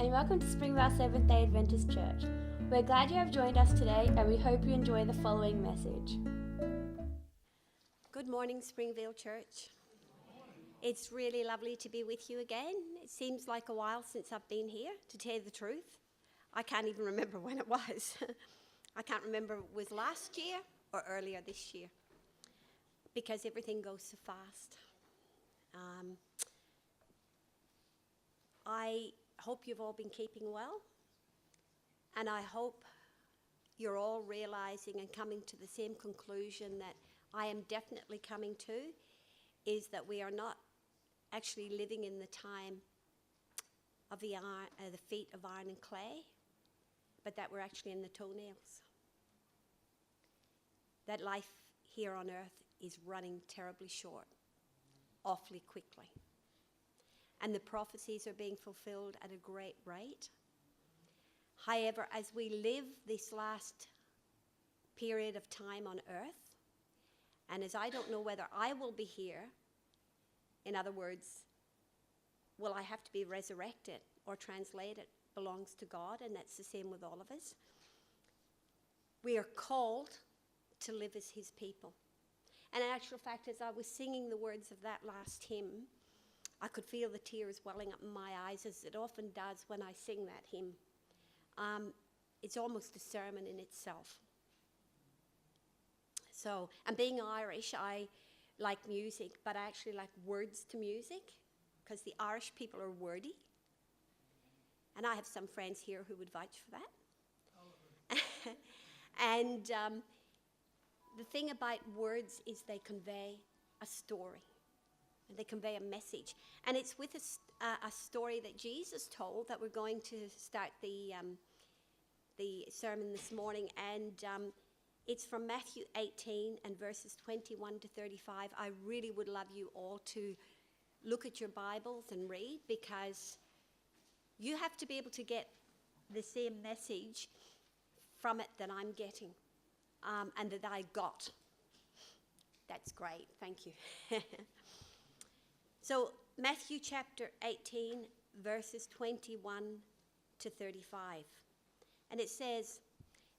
and welcome to Springvale Seventh-day Adventist Church. We're glad you have joined us today, and we hope you enjoy the following message. Good morning, Springvale Church. It's really lovely to be with you again. It seems like a while since I've been here, to tell you the truth. I can't even remember when it was. I can't remember if it was last year or earlier this year, because everything goes so fast. I hope you've all been keeping well, and I hope you're all realizing and coming to the same conclusion that I am definitely coming to, is that we are not actually living in the time of the feet of iron and clay, but that we're actually in the toenails. That life here on earth is running terribly short, awfully quickly. And the prophecies are being fulfilled at a great rate. However, as we live this last period of time on earth, and as I don't know whether I will be here, in other words, will I have to be resurrected or translated, belongs to God, and that's the same with all of us. We are called to live as his people. And in actual fact, as I was singing the words of that last hymn, I could feel the tears welling up in my eyes, as it often does when I sing that hymn. It's almost a sermon in itself. So, and being Irish, I like music, but I actually like words to music, because the Irish people are wordy. And I have some friends here who would vouch for that. And the thing about words is they convey a story. And they convey a message. And it's with a story that Jesus told that we're going to start the sermon this morning. And it's from Matthew 18 and verses 21 to 35. I really would love you all to look at your Bibles and read, because you have to be able to get the same message from it that I'm getting and that I got. That's great. Thank you. So, Matthew chapter 18, verses 21 to 35. And it says,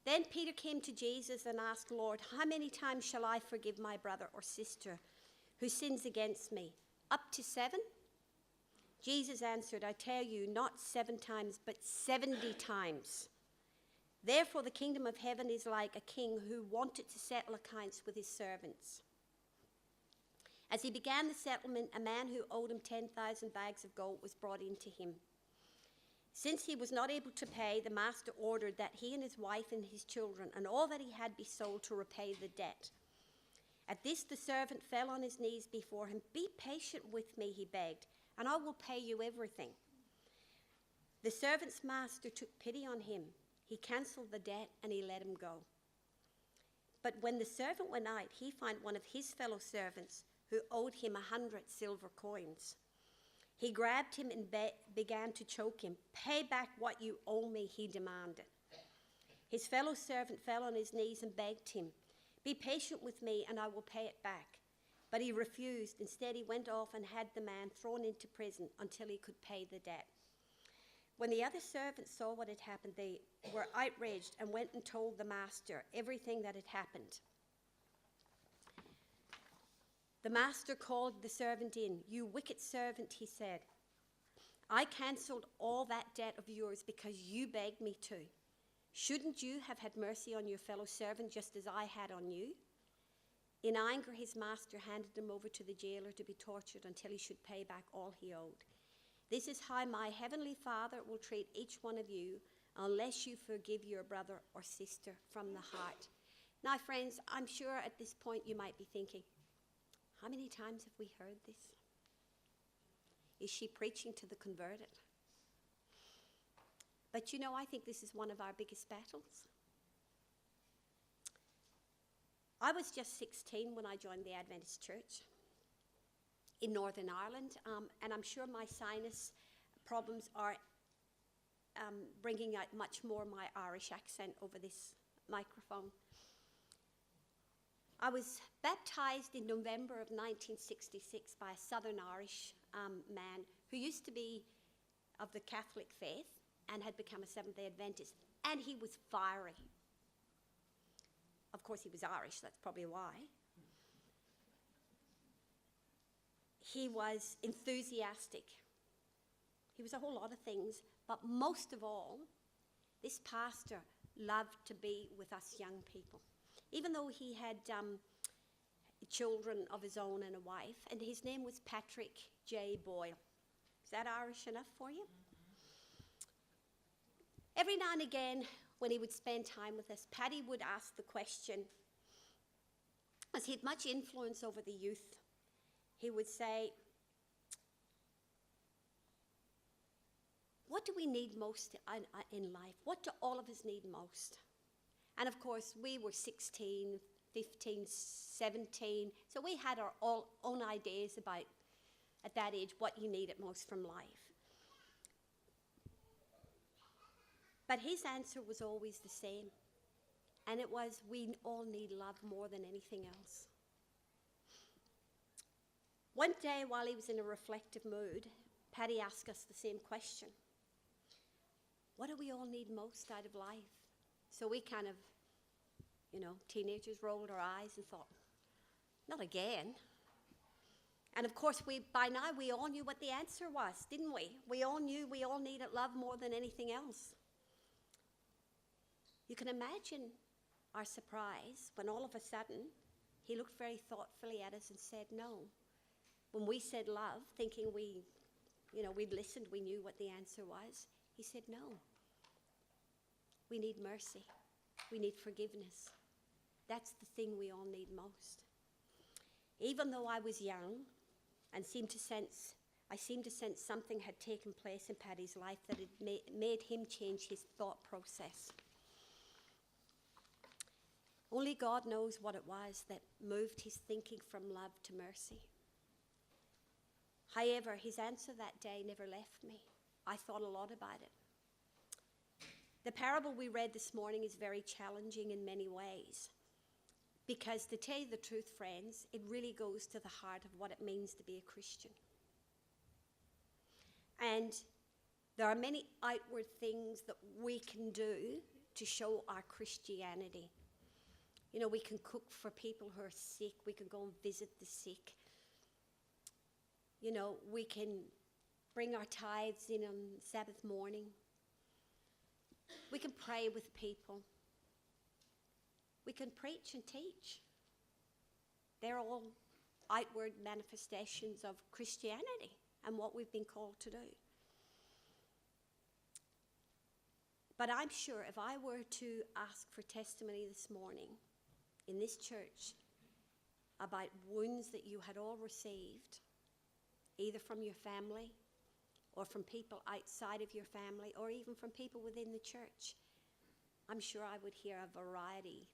"Then Peter came to Jesus and asked, 'Lord, how many times shall I forgive my brother or sister who sins against me? Up to 7? Jesus answered, 'I tell you, not 7 times, but 70 times. Therefore the kingdom of heaven is like a king who wanted to settle accounts with his servants. As he began the settlement, a man who owed him 10,000 bags of gold was brought in to him. Since he was not able to pay, the master ordered that he and his wife and his children and all that he had be sold to repay the debt. At this, the servant fell on his knees before him. 'Be patient with me,' he begged, 'and I will pay you everything.' The servant's master took pity on him. He cancelled the debt and he let him go. But when the servant went out, he found one of his fellow servants who owed him 100 silver coins. He grabbed him and began to choke him. 'Pay back what you owe me,' he demanded. His fellow servant fell on his knees and begged him, 'Be patient with me and I will pay it back.' But he refused. Instead, he went off and had the man thrown into prison until he could pay the debt. When the other servants saw what had happened, they were outraged and went and told the master everything that had happened. The master called the servant in. 'You wicked servant,' he said. 'I cancelled all that debt of yours because you begged me to. Shouldn't you have had mercy on your fellow servant just as I had on you?' In anger, his master handed him over to the jailer to be tortured until he should pay back all he owed. This is how my heavenly Father will treat each one of you unless you forgive your brother or sister from the heart." Now, friends, I'm sure at this point you might be thinking, how many times have we heard this? Is she preaching to the converted? But you know, I think this is one of our biggest battles. I was just 16 when I joined the Adventist Church in Northern Ireland, and I'm sure my sinus problems are bringing out much more my Irish accent over this microphone. I was baptized in November of 1966 by a Southern Irish man who used to be of the Catholic faith, and had become a Seventh-day Adventist. And he was fiery. Of course, he was Irish, that's probably why. He was enthusiastic. He was a whole lot of things, but most of all, this pastor loved to be with us young people. Even though he had children of his own and a wife, and his name was Patrick J. Boyle. Is that Irish enough for you? Every now and again, when he would spend time with us, Paddy would ask the question, as he had much influence over the youth, he would say, what do we need most in life? What do all of us need most? And of course, we were 16, 15, 17, so we had our own ideas about, at that age, what you needed most from life. But his answer was always the same, and it was, we all need love more than anything else. One day, while he was in a reflective mood, Paddy asked us the same question. What do we all need most out of life? So we kind of, teenagers rolled our eyes and thought, not again. And of course, by now we all knew what the answer was, didn't we? We all knew we all needed love more than anything else. You can imagine our surprise when all of a sudden he looked very thoughtfully at us and said no. When we said love, thinking we'd listened, we knew what the answer was, he said no. We need mercy. We need forgiveness. That's the thing we all need most. Even though I was young and I seemed to sense something had taken place in Paddy's life that had made him change his thought process. Only God knows what it was that moved his thinking from love to mercy. However, his answer that day never left me. I thought a lot about it. The parable we read this morning is very challenging in many ways, because to tell you the truth, friends, it really goes to the heart of what it means to be a Christian. And there are many outward things that we can do to show our Christianity. We can cook for people who are sick. We can go and visit the sick. We can bring our tithes in on Sabbath morning. We can pray with people. We can preach and teach. They're all outward manifestations of Christianity and what we've been called to do. But I'm sure if I were to ask for testimony this morning in this church about wounds that you had all received, either from your family or from people outside of your family or even from people within the church, I'm sure I would hear a variety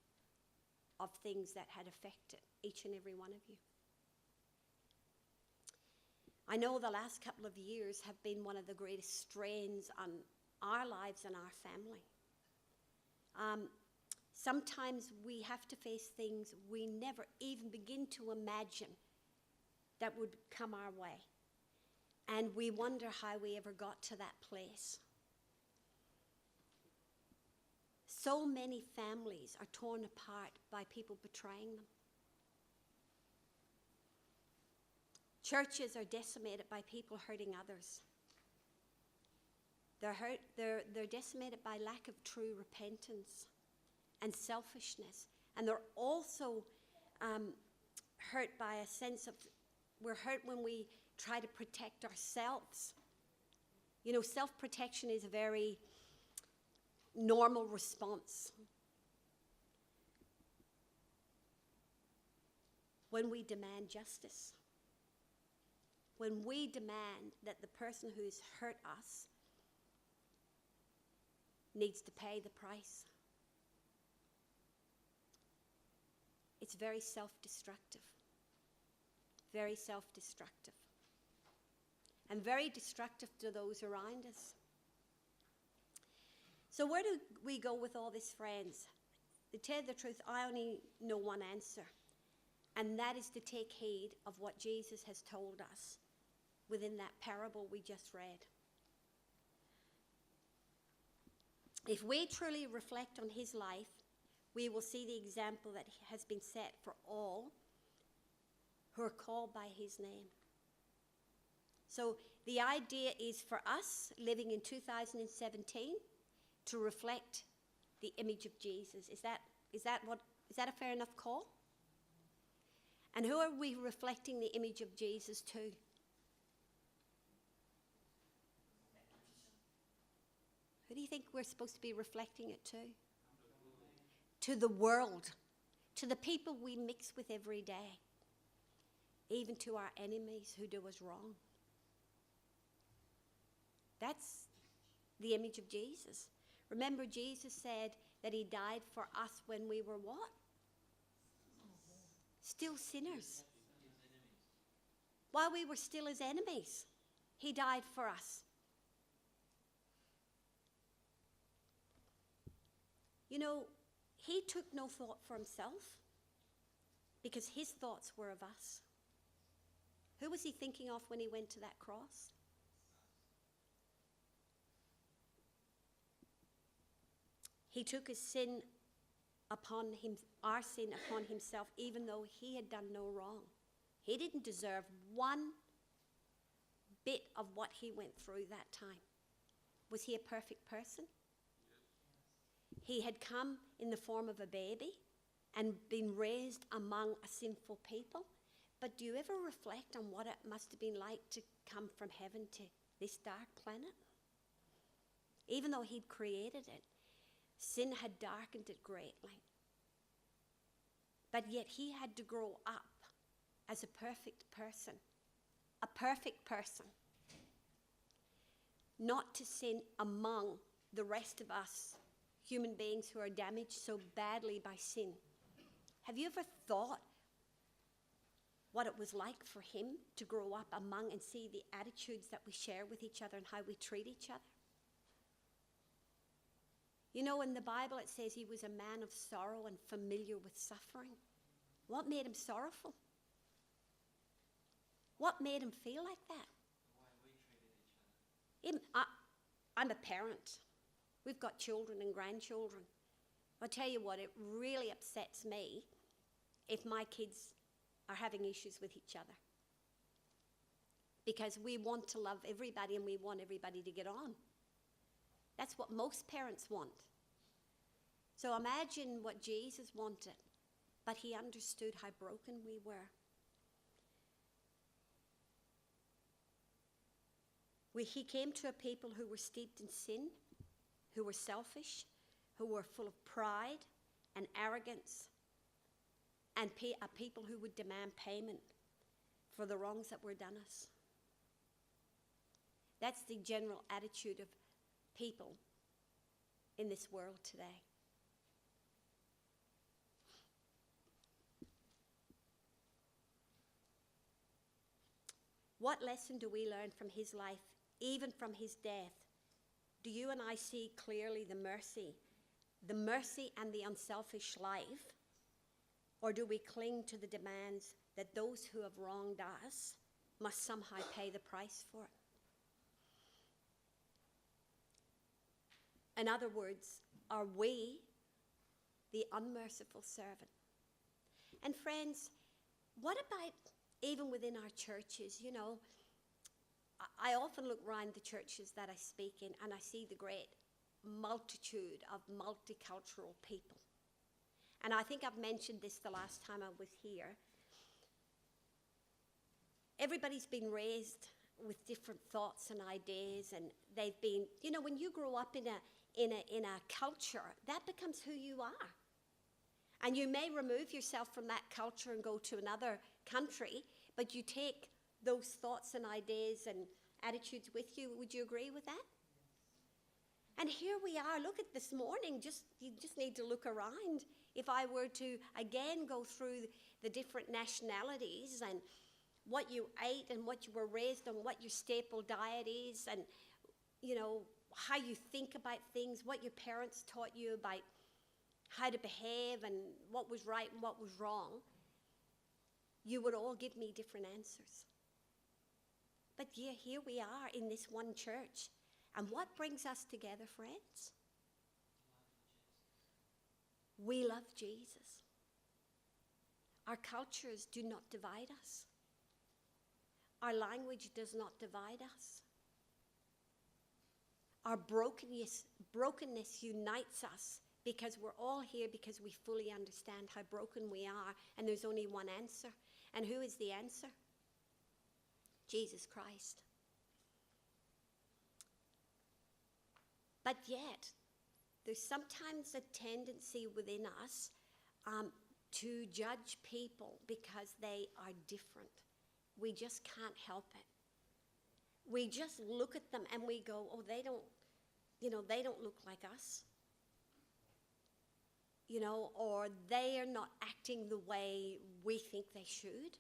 of things that had affected each and every one of you. I know the last couple of years have been one of the greatest strains on our lives and our family. Sometimes we have to face things we never even begin to imagine that would come our way. And we wonder how we ever got to that place. So many families are torn apart by people betraying them. Churches are decimated by people hurting others. They're decimated by lack of true repentance and selfishness. And they're also hurt by a sense of, we're hurt when we try to protect ourselves. Self-protection is a very normal response. When we demand justice, when we demand that the person who's hurt us needs to pay the price, it's very self-destructive. Very self-destructive. And very destructive to those around us. So where do we go with all this, friends? To tell you the truth, I only know one answer. And that is to take heed of what Jesus has told us within that parable we just read. If we truly reflect on his life, we will see the example that has been set for all who are called by his name. So the idea is for us living in 2017 to reflect the image of Jesus. Is that a fair enough call? And who are we reflecting the image of Jesus to? Who do you think we're supposed to be reflecting it to? To the world, to the people we mix with every day, even to our enemies who do us wrong. That's the image of Jesus. Remember, Jesus said that he died for us when we were what? Still sinners. While we were still his enemies, he died for us. You know, he took no thought for himself because his thoughts were of us. Who was he thinking of when he went to that cross? He took his sin upon him, our sin upon himself, even though he had done no wrong. He didn't deserve one bit of what he went through that time. Was he a perfect person? He had come in the form of a baby and been raised among a sinful people. But do you ever reflect on what it must have been like to come from heaven to this dark planet? Even though he'd created it, sin had darkened it greatly. But yet he had to grow up as a perfect person. A perfect person. Not to sin among the rest of us, human beings who are damaged so badly by sin. Have you ever thought what it was like for him to grow up among and see the attitudes that we share with each other and how we treat each other? You know, in the Bible it says he was a man of sorrow and familiar with suffering. What made him sorrowful? What made him feel like that? The way we treated each other. I'm a parent. We've got children and grandchildren. I'll tell you what, it really upsets me if my kids are having issues with each other. Because we want to love everybody and we want everybody to get on. That's what most parents want. So imagine what Jesus wanted, but he understood how broken we were. He came to a people who were steeped in sin, who were selfish, who were full of pride and arrogance, and a people who would demand payment for the wrongs that were done us. That's the general attitude of people in this world today. What lesson do we learn from his life, even from his death? Do you and I see clearly the mercy and the unselfish life? Or do we cling to the demands that those who have wronged us must somehow pay the price for it? In other words, are we the unmerciful servant? And friends, what about even within our churches? You know, I often look around the churches that I speak in and I see the great multitude of multicultural people. And I think I've mentioned this the last time I was here. Everybody's been raised with different thoughts and ideas, and they've been, you know, when you grow up in a culture, that becomes who you are. And you may remove yourself from that culture and go to another country, but you take those thoughts and ideas and attitudes with you. Would you agree with that? And here we are. Look at this morning. You just need to look around. If I were to again go through the different nationalities and what you ate and what you were raised on, what your staple diet is, and you know how you think about things, what your parents taught you about how to behave and what was right and what was wrong, you would all give me different answers. But yeah, here we are in this one church. And what brings us together, friends? We love Jesus. Our cultures do not divide us. Our language does not divide us. Our brokenness unites us because we're all here because we fully understand how broken we are, and there's only one answer. And who is the answer? Jesus Christ. But yet, there's sometimes a tendency within us to judge people because they are different. We just can't help it. We just look at them and we go, oh, they don't look like us. Or they are not acting the way we think they should.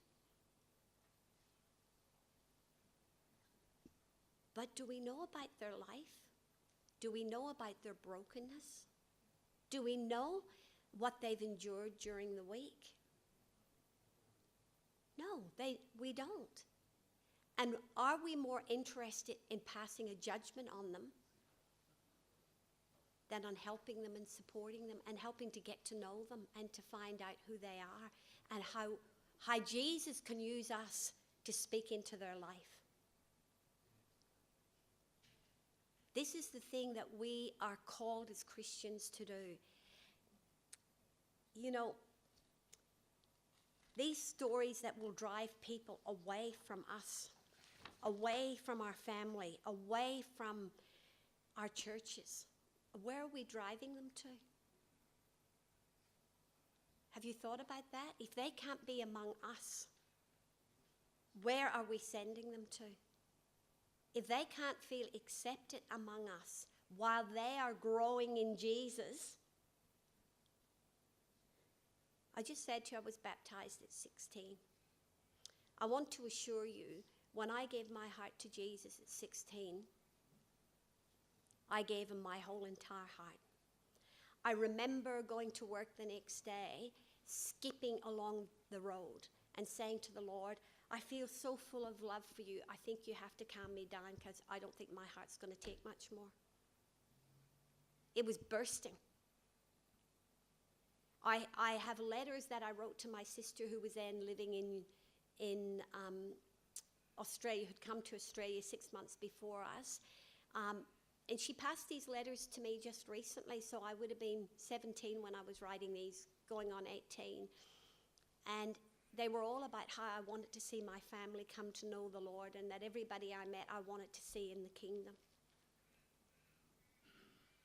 But do we know about their life? Do we know about their brokenness? Do we know what they've endured during the week? No, we don't. And are we more interested in passing a judgment on them than on helping them and supporting them and helping to get to know them and to find out who they are and how Jesus can use us to speak into their life? This is the thing that we are called as Christians to do. These stories that will drive people away from us, away from our family, away from our churches. Where are we driving them to? Have you thought about that? If they can't be among us, where are we sending them to? If they can't feel accepted among us while they are growing in Jesus. I just said to you I was baptized at 16. I want to assure you, when I gave my heart to Jesus at 16, I gave him my whole entire heart. I remember going to work the next day, skipping along the road and saying to the Lord, I feel so full of love for you. I think you have to calm me down because I don't think my heart's going to take much more. It was bursting. I have letters that I wrote to my sister who was then living in Australia, who'd come to Australia 6 months before us. And she passed these letters to me just recently, so I would have been 17 when I was writing these, going on 18. And they were all about how I wanted to see my family come to know the Lord, and that everybody I met I wanted to see in the kingdom.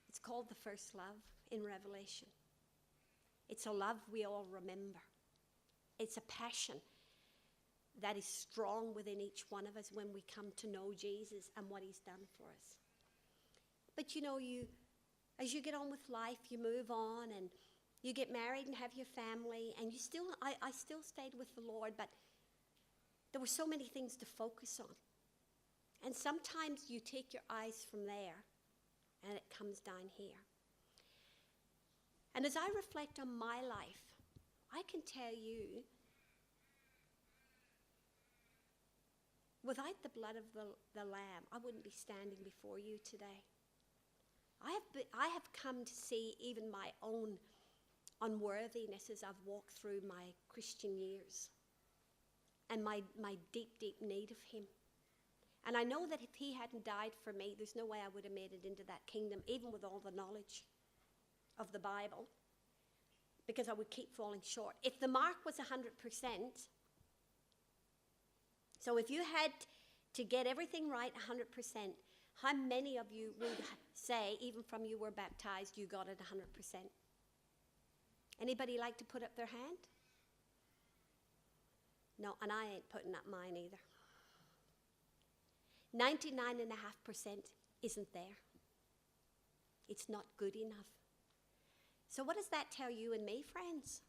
It's called the first love in Revelation. It's a love we all remember. It's a passion that is strong within each one of us when we come to know Jesus and what he's done for us. But as you get on with life, you move on and you get married and have your family, and I still stayed with the Lord, but there were so many things to focus on. And sometimes you take your eyes from there and it comes down here. And as I reflect on my life, I can tell you, without the blood of the Lamb, I wouldn't be standing before you today. I have come to see even my own unworthiness as I've walked through my Christian years and my deep, deep need of him. And I know that if he hadn't died for me, there's no way I would have made it into that kingdom, even with all the knowledge of the Bible, because I would keep falling short. If the mark was 100%, so if you had to get everything right 100%, how many of you would say, even from you were baptized, you got it 100%? Anybody like to put up their hand? No, and I ain't putting up mine either. 99.5% isn't there. It's not good enough. So what does that tell you and me, friends?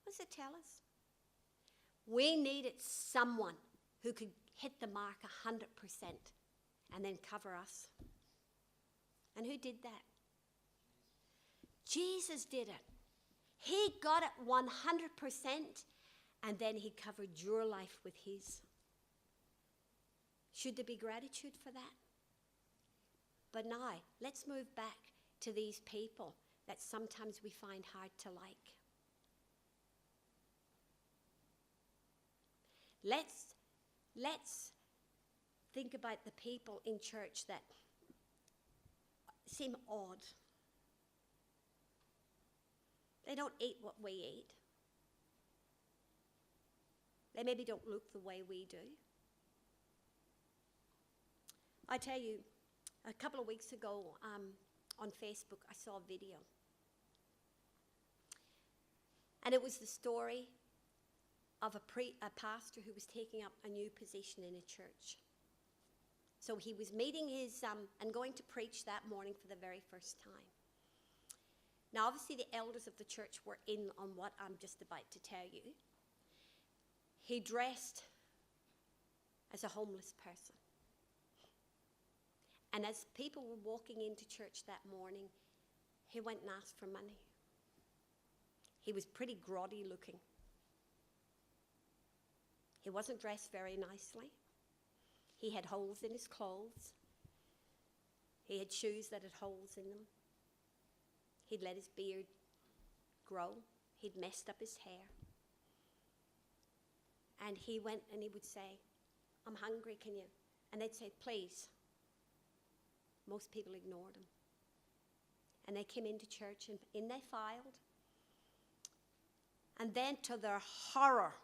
What does it tell us? We needed someone who could hit the mark 100% and then cover us. And who did that? Jesus did it. He got it 100%, and then he covered your life with his. Should there be gratitude for that? But now, let's move back to these people that sometimes we find hard to like. Let's think about the people in church that seem odd. They don't eat what we eat. They maybe don't look the way we do. I tell you, a couple of weeks ago on Facebook, I saw a video. And it was the story of a pastor who was taking up a new position in a church. So he was meeting and going to preach that morning for the very first time. Now, obviously, the elders of the church were in on what I'm just about to tell you. He dressed as a homeless person. And as people were walking into church that morning, he went and asked for money. He was pretty grotty looking. He wasn't dressed very nicely. He had holes in his clothes. He had shoes that had holes in them. He'd let his beard grow. He'd messed up his hair. And he went and he would say, "I'm hungry, can you?" And they'd say, "Please." Most people ignored him. And they came into church and in they filed. And then to their horror,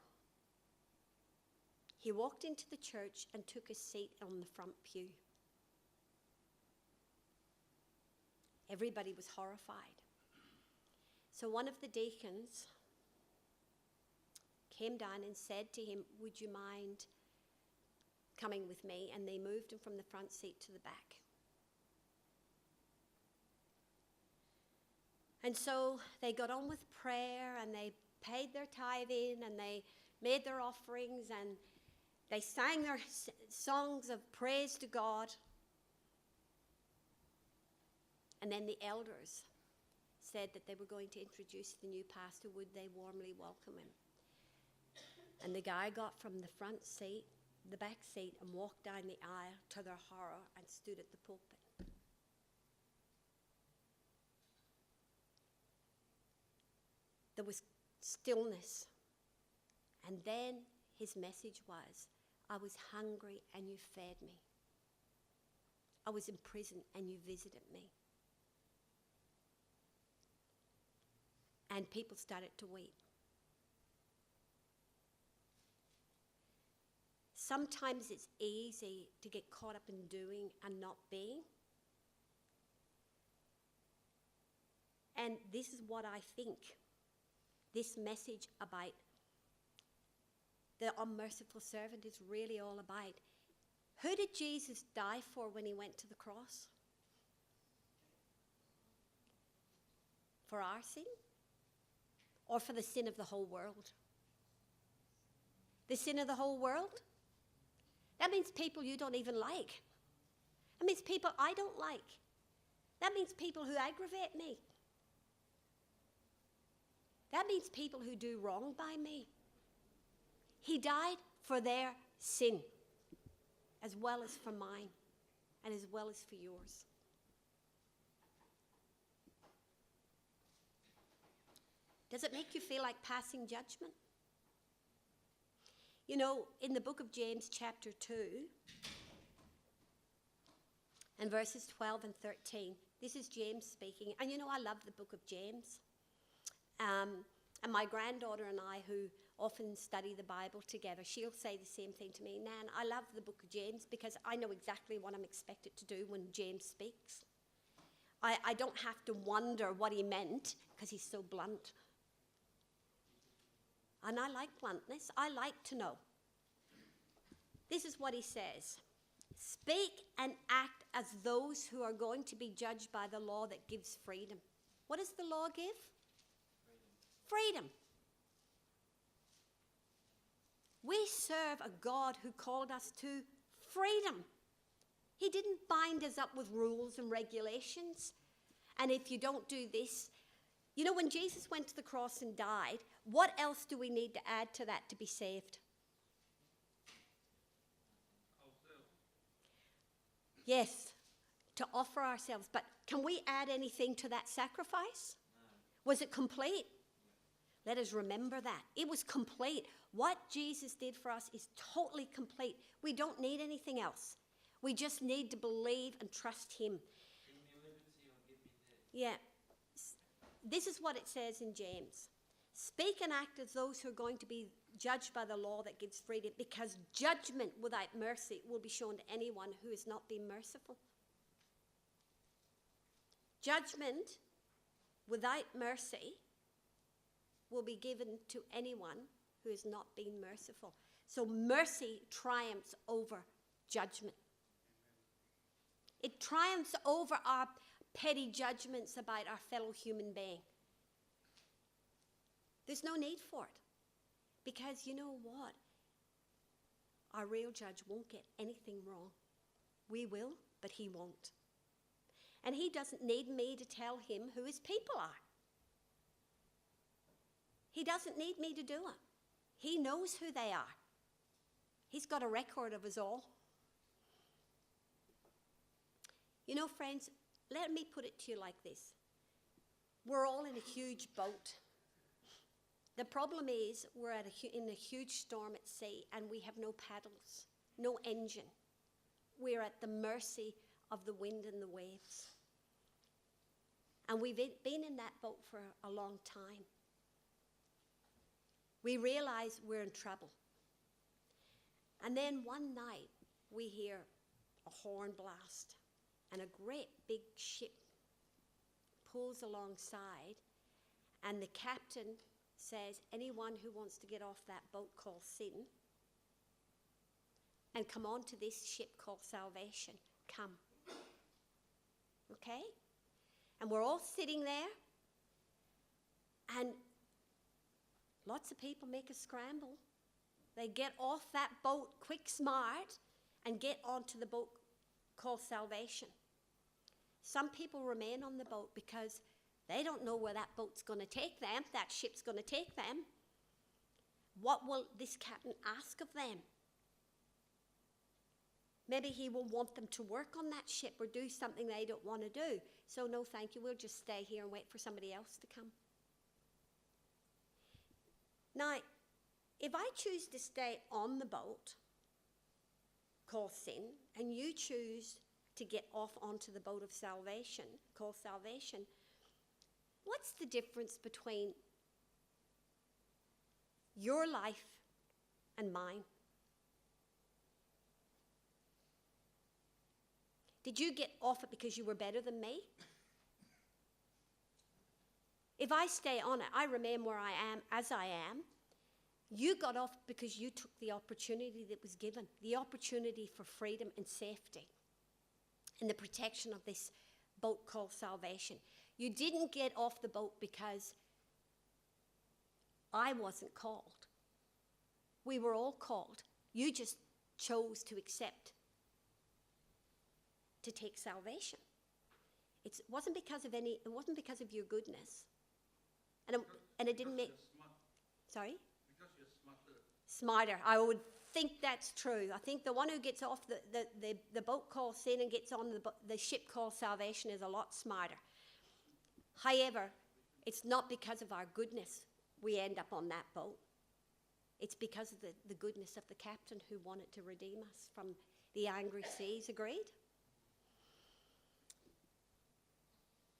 he walked into the church and took a seat on the front pew. Everybody was horrified. So one of the deacons came down and said to him, "Would you mind coming with me?" And they moved him from the front seat to the back. And so they got on with prayer and they paid their tithing and they made their offerings and they sang their songs of praise to God. And then the elders said that they were going to introduce the new pastor. Would they warmly welcome him? And the guy got from the front seat, the back seat, and walked down the aisle to their horror and stood at the pulpit. There was stillness. And then his message was, "I was hungry and you fed me. I was in prison and you visited me." And people started to weep. Sometimes it's easy to get caught up in doing and not being. And this is what I think this message about the unmerciful servant is really all about. Who did Jesus die for when he went to the cross? For our sin? Or for the sin of the whole world? The sin of the whole world? That means people you don't even like. That means people I don't like. That means people who aggravate me. That means people who do wrong by me. He died for their sin, as well as for mine, and as well as for yours. Does it make you feel like passing judgment? You know, in the book of James, chapter 2, and verses 12 and 13, this is James speaking. And you know, I love the book of James. And my granddaughter and I, who often study the Bible together, she'll say the same thing to me. "Nan, I love the book of James because I know exactly what I'm expected to do when James speaks. I don't have to wonder what he meant because he's so blunt. And I like bluntness. I like to know. This is what he says. "Speak and act as those who are going to be judged by the law that gives freedom." What does the law give? Freedom. We serve a God who called us to freedom. He didn't bind us up with rules and regulations. And if you don't do this, you know, when Jesus went to the cross and died, what else do we need to add to that to be saved? Yes, to offer ourselves. But can we add anything to that sacrifice? Was it complete? Let us remember that. It was complete. What Jesus did for us is totally complete. We don't need anything else. We just need to believe and trust him. Yeah. This is what it says in James. Speak and act as those who are going to be judged by the law that gives freedom, because judgment without mercy will be shown to anyone who has not been merciful. Judgment without mercy will be given to anyone who has not been merciful. So mercy triumphs over judgment. It triumphs over our petty judgments about our fellow human being. There's no need for it. Because you know what? Our real judge won't get anything wrong. We will, but he won't. And he doesn't need me to tell him who his people are. He doesn't need me to do it. He knows who they are. He's got a record of us all. You know, friends, let me put it to you like this. We're all in a huge boat. The problem is we're in a huge storm at sea and we have no paddles, no engine. We're at the mercy of the wind and the waves. And we've been in that boat for a long time. We realize we're in trouble. And then one night we hear a horn blast and a great big ship pulls alongside, and the captain says, anyone who wants to get off that boat called sin and come on to this ship called salvation, come. Okay? And we're all sitting there, and lots of people make a scramble. They get off that boat quick, smart, and get onto the boat called salvation. Some people remain on the boat because they don't know where that boat's going to take them, that ship's going to take them. What will this captain ask of them? Maybe he will want them to work on that ship or do something they don't want to do. So no, thank you, we'll just stay here and wait for somebody else to come. Now, if I choose to stay on the boat called sin, and you choose to get off onto the boat of salvation called salvation, what's the difference between your life and mine? Did you get off it because you were better than me? If I stay on it, I remain where I am as I am. You got off because you took the opportunity that was given, the opportunity for freedom and safety and the protection of this boat called salvation. You didn't get off the boat because I wasn't called. We were all called. You just chose to accept, to take salvation. It wasn't because of your goodness. And it didn't make... Sorry? Because you're smarter. Smarter. I would think that's true. I think the one who gets off the boat called sin and gets on the ship called salvation is a lot smarter. However, it's not because of our goodness we end up on that boat. It's because of the goodness of the captain who wanted to redeem us from the angry seas. Agreed?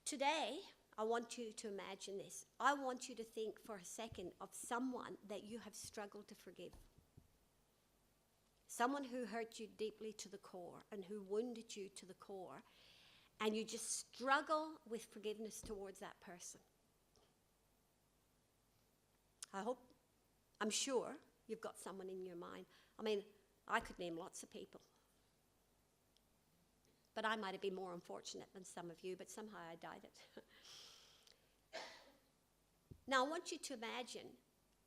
Today, I want you to imagine this. I want you to think for a second of someone that you have struggled to forgive. Someone who hurt you deeply to the core and who wounded you to the core, and you just struggle with forgiveness towards that person. I'm sure you've got someone in your mind. I mean, I could name lots of people. But I might have been more unfortunate than some of you, but somehow I died it. Now, I want you to imagine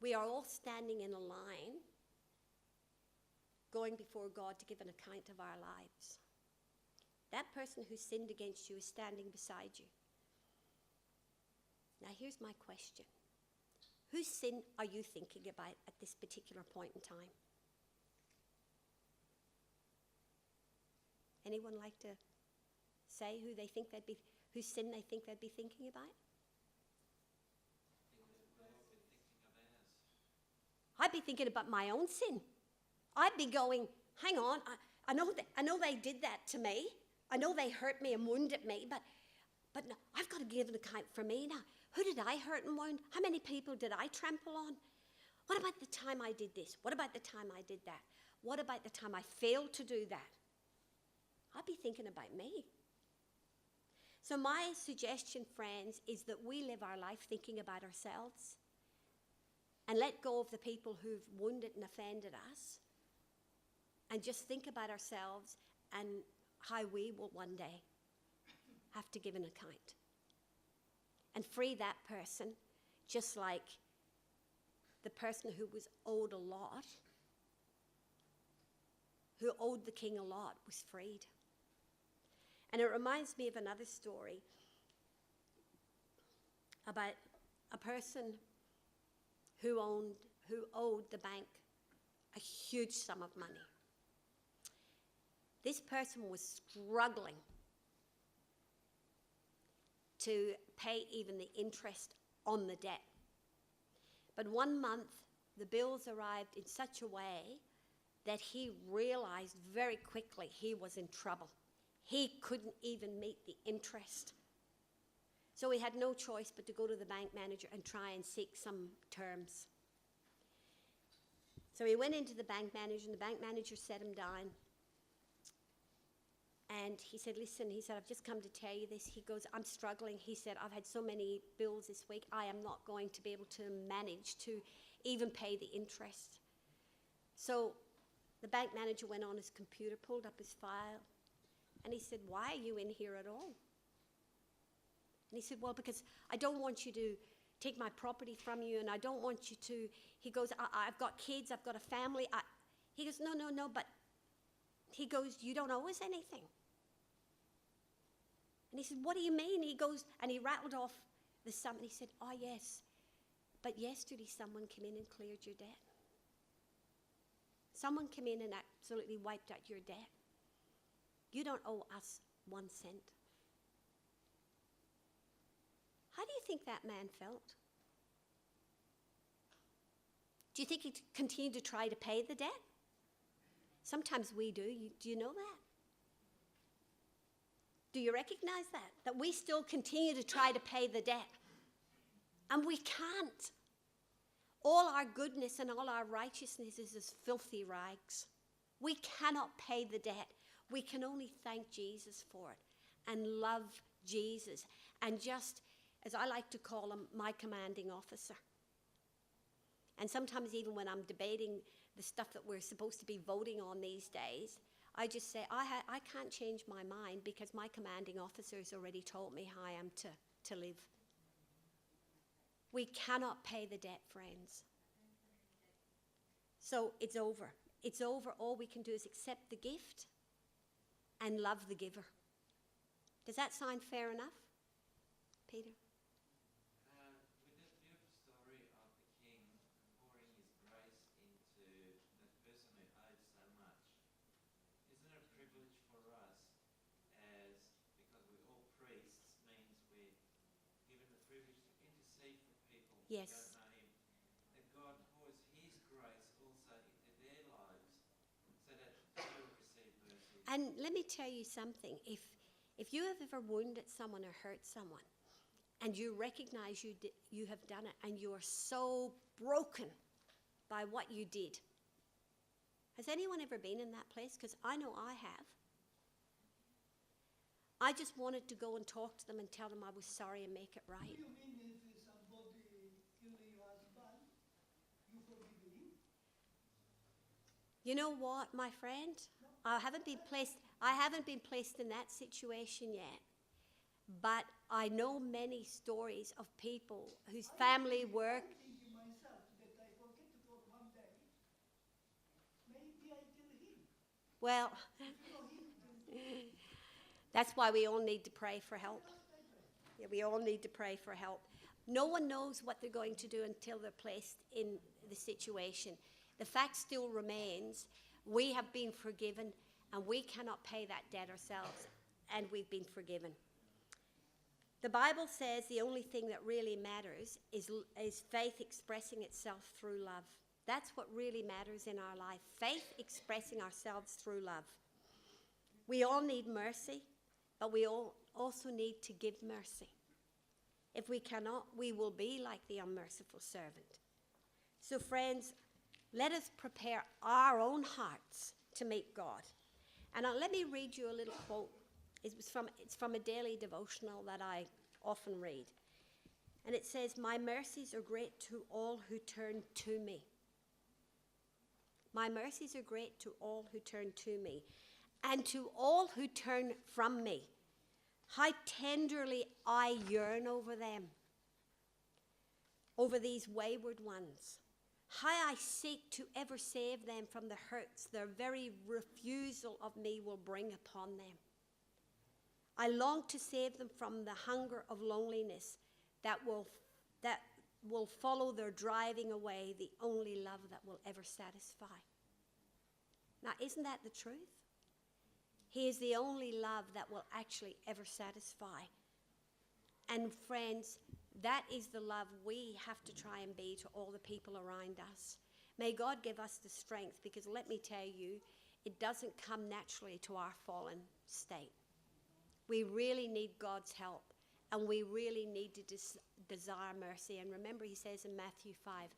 we are all standing in a line going before God to give an account of our lives. That person who sinned against you is standing beside you. Now, here's my question. Whose sin are you thinking about at this particular point in time? Anyone like to say whose sin they think they'd be thinking about? I'd be thinking about my own sin. I'd be going, hang on, I know they did that to me. I know they hurt me and wounded me, but no, I've got to give an account for me now. Who did I hurt and wound? How many people did I trample on? What about the time I did this? What about the time I did that? What about the time I failed to do that? I'd be thinking about me. So my suggestion, friends, is that we live our life thinking about ourselves and let go of the people who've wounded and offended us and just think about ourselves and how we will one day have to give an account. And free that person, just like the person who was owed a lot, who owed the king a lot, was freed. And it reminds me of another story about a person who owed the bank a huge sum of money. This person was struggling to pay even the interest on the debt. But one month, the bills arrived in such a way that he realized very quickly he was in trouble. He couldn't even meet the interest. So he had no choice but to go to the bank manager and try and seek some terms. So he went into the bank manager, and the bank manager set him down. And he said, listen, he said, I've just come to tell you this. He goes, I'm struggling. He said, I've had so many bills this week, I am not going to be able to manage to even pay the interest. So the bank manager went on his computer, pulled up his file, and he said, why are you in here at all? And he said, well, because I don't want you to take my property from you, and I don't want you to, he goes, I've got kids, I've got a family. He goes, no, but he goes, you don't owe us anything. And he said, what do you mean? He goes, and he rattled off the sum, and he said, oh yes, but yesterday someone came in and cleared your debt. Someone came in and absolutely wiped out your debt. You don't owe us 1 cent. How do you think that man felt? Do you think he continued to try to pay the debt? Sometimes we do. Do you know that? Do you recognize that? That we still continue to try to pay the debt. And we can't. All our goodness and all our righteousness is as filthy rags. We cannot pay the debt. We can only thank Jesus for it and love Jesus. And just, as I like to call him, my commanding officer. And sometimes even when I'm debating the stuff that we're supposed to be voting on these days, I just say, I can't change my mind because my commanding officer has already told me how I am to live. We cannot pay the debt, friends. So it's over. It's over. All we can do is accept the gift and love the giver. Does that sound fair enough, Peter? With that beautiful story of the king pouring his grace into that person who owed so much, isn't it a privilege for us, as because we're all priests, means we're given the privilege to intercede for people who Yes. don't know him, that God pours his grace also into their lives so that they will receive mercy. And let me tell you something. If you have ever wounded someone or hurt someone, and you recognize you have done it, and you are so broken by what you did, has anyone ever been in that place? Because I know I have. I just wanted to go and talk to them and tell them I was sorry and make it right. You mean if somebody killed your husband, you forgive him? You know what, my friend? I haven't been placed in that situation yet. But I know many stories of people whose family work. I'm thinking myself that I forget for one day. Maybe I kill him. Well, If you know him, then that's why we all need to pray for help. Yeah, we all need to pray for help. No one knows what they're going to do until they're placed in the situation. The fact still remains, we have been forgiven and we cannot pay that debt ourselves. and we've been forgiven. The Bible says the only thing that really matters is faith expressing itself through love. That's what really matters in our life, faith expressing ourselves through love. We all need mercy, but we all also need to give mercy. If we cannot, we will be like the unmerciful servant. So friends, let us prepare our own hearts to meet God. And let me read you a little quote. It's from a daily devotional that I often read. And it says, "My mercies are great to all who turn to me." My mercies are great to all who turn to me, and to all who turn from me. How tenderly I yearn over them, over these wayward ones. How I seek to ever save them from the hurts their very refusal of me will bring upon them. I long to save them from the hunger of loneliness that will follow their driving away the only love that will ever satisfy. Now, isn't that the truth? He is the only love that will actually ever satisfy. And friends, that is the love we have to try and be to all the people around us. May God give us the strength, because let me tell you, it doesn't come naturally to our fallen state. We really need God's help, and we really need to desire mercy. And remember, he says in Matthew 5,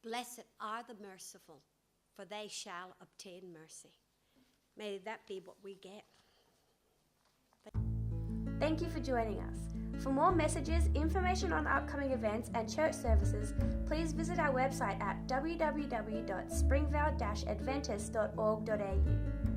"Blessed are the merciful, for they shall obtain mercy." May that be what we get. Thank you for joining us. For more messages, information on upcoming events and church services, please visit our website at www.springvale-adventist.org.au.